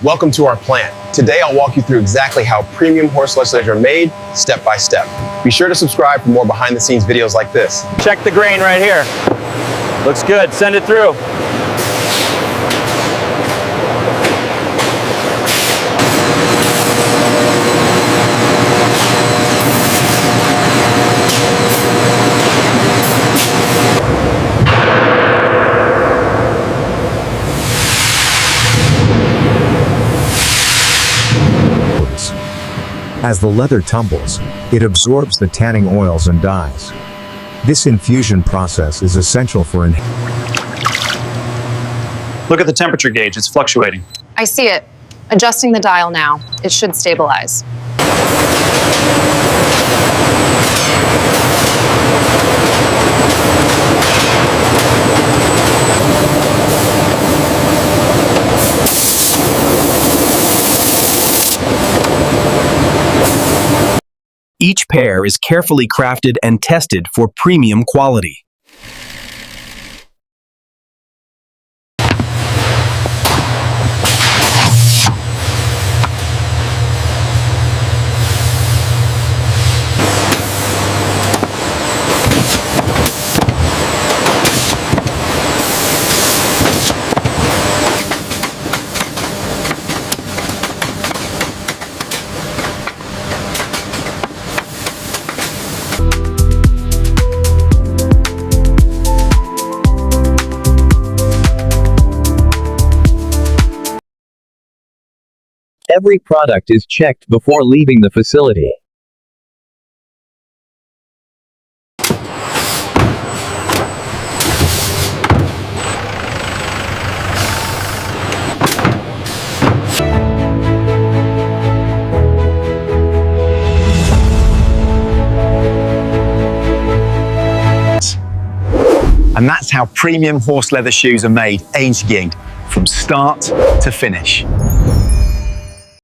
Welcome to our plant. Today I'll walk you through exactly how premium horse legislators are made, step by step. Be sure to subscribe for more behind the scenes videos like this. Check the grain right here. Looks good, send it through. As the leather tumbles, it absorbs the tanning oils and dyes. This infusion process is essential for Look at the temperature gauge, it's fluctuating. I see it. Adjusting the dial now. It should stabilize. Each pair is carefully crafted and tested for premium quality. Every product is checked before leaving the facility. And that's how premium horse leather shoes are made, from start to finish.